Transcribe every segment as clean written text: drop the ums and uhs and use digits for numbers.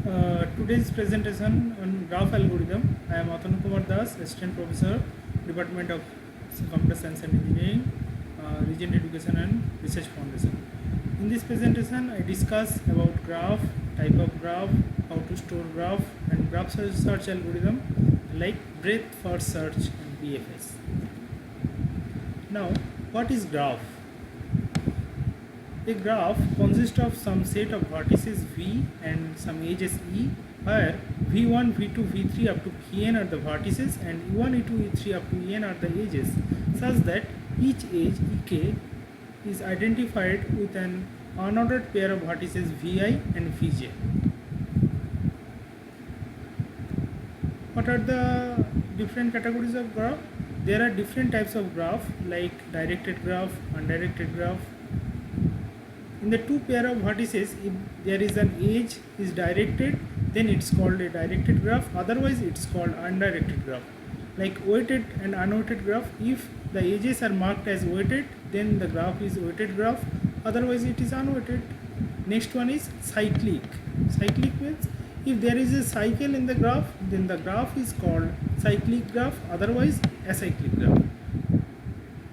Today's presentation on graph algorithm. I am Atanu Kumar Das, Assistant Professor, Department of Computer Science and Engineering, Regent Education and Research Foundation. In this presentation, I discuss about graph, type of graph, how to store graph, and graph search algorithm like breadth first search and BFS. Now, what is graph? A graph consists of some set of vertices V and some edges E, where V1, V2, V3 up to Vn are the vertices and E1, E2, E3 up to En are the edges, such that each edge Ek is identified with an unordered pair of vertices Vi and Vj. What are the different categories of graph? There are different types of graph like directed graph, undirected graph. In the two pair of vertices, if there is an edge is directed, then it's called a directed graph, otherwise it's called undirected graph. Like weighted and unweighted graph, if the edges are marked as weighted, then the graph is weighted graph, otherwise it is unweighted. Next one is cyclic. Cyclic means if there is a cycle in the graph, then the graph is called cyclic graph, otherwise acyclic graph.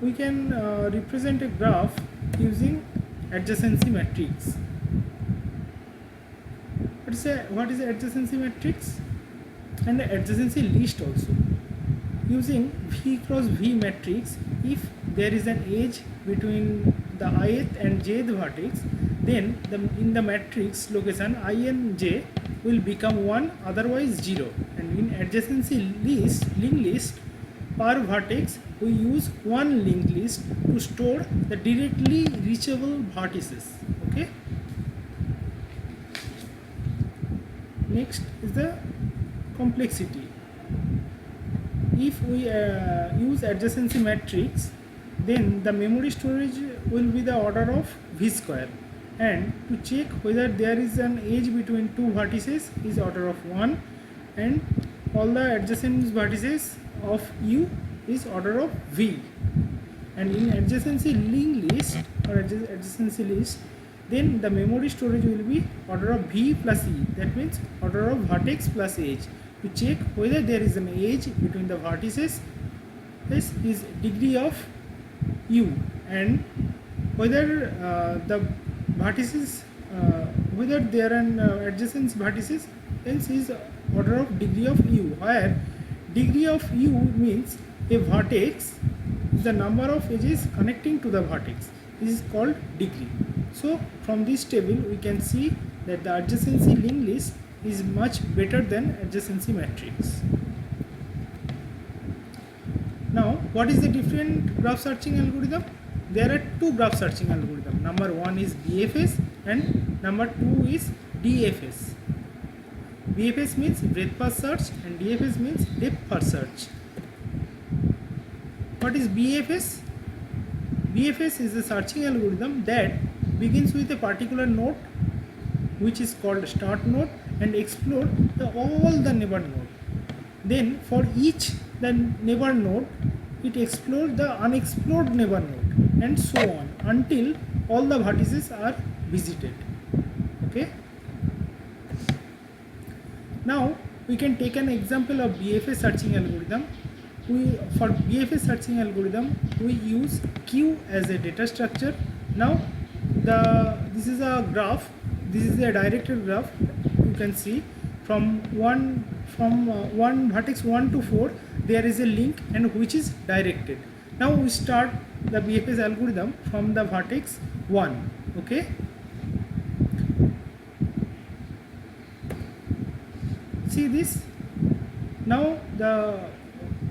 We can represent a graph using adjacency matrix. What is adjacency matrix? And the adjacency list also. Using V cross V matrix, if there is an edge between the ith and jth vertex, then in the matrix location I and j will become 1, otherwise 0. And in adjacency linked list, per vertex we use one linked list to store the directly reachable vertices. Okay. Next is the complexity. If we use adjacency matrix, then the memory storage will be the order of V square, and to check whether there is an edge between two vertices is order of 1, and all the adjacent vertices of U is order of V. And in adjacency linked list or adjacency list, then the memory storage will be order of V plus E, that means order of vertex plus edge, to check whether there is an edge between the vertices. This is degree of U, and whether the vertices whether there are an adjacent vertices, hence is order of degree of U, where degree of U means a vertex is the number of edges connecting to the vertex. This is called degree. So from this table we can see that the adjacency linked list is much better than adjacency matrix. Now, what is the different graph searching algorithm? There are two graph searching algorithms. Number one is BFS and number two is DFS. BFS means breadth first search and DFS means depth first search. What is BFS? BFS is a searching algorithm that begins with a particular node, which is called start node, and explore all the neighbor node. Then for each the neighbor node, it explores the unexplored neighbor node, and so on until all the vertices are visited. Okay. Now we can take an example of BFS searching algorithm. For BFS searching algorithm, we use Q as a data structure. Now this is a graph. This is a directed graph. You can see from one vertex 1 to 4 there is a link, and which is directed. Now we start the BFS algorithm from the vertex 1. Okay. See this. Now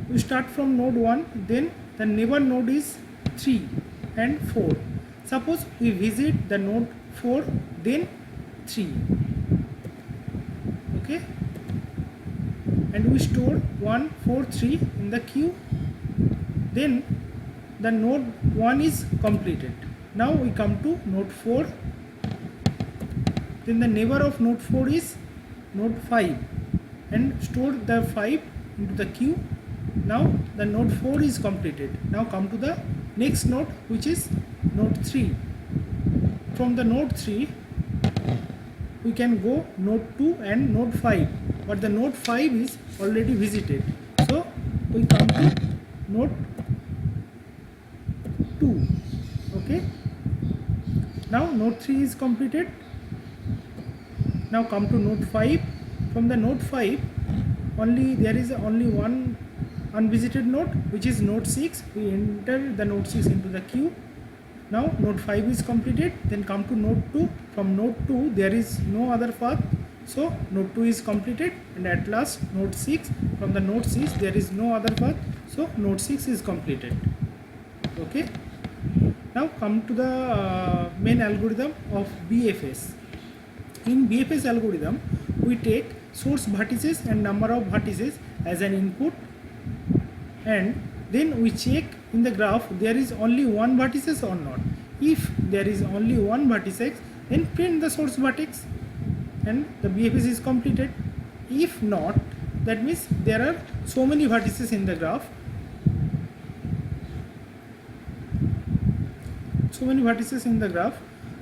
we start from node 1, then the neighbor node is 3 and 4. Suppose we visit the node 4, then 3. Okay. And we store 1, 4, 3 in the queue. Then the node 1 is completed. Now we come to node 4. Then the neighbor of node 4 is node 5, and store the 5 into the queue. Now the node 4 is completed. Now come to the next node, which is node 3. From the node 3 we can go node 2 and node 5, but the node 5 is already visited, so we come to node 2. Okay, now node 3 is completed. Now come to node 5. From the node 5, there is only one unvisited node, which is node 6. We enter the node 6 into the queue. Now node 5 is completed. Then come to node 2. From node 2 there is no other path, so node 2 is completed, and at last node 6. From the node 6 there is no other path, so node 6 is completed. Okay, now come to the main algorithm of BFS. In BFS algorithm, we take source vertices and number of vertices as an input, and then we check in the graph there is only one vertices or not. If there is only one vertex, then print the source vertex and the BFS is completed. If not, that means there are so many vertices in the graph,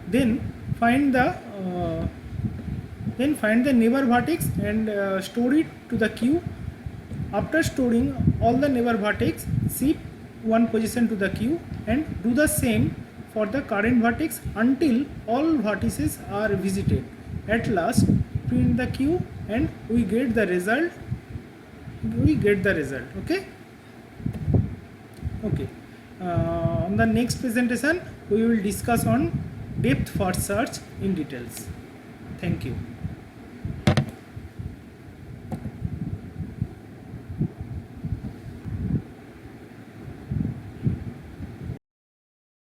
then find the neighbor vertex and store it to the queue. After storing all the neighbor vertex, shift one position to the queue and do the same for the current vertex until all vertices are visited. At last print the queue and we get the result. Okay. On the next presentation we will discuss on depth first search in details. Thank you.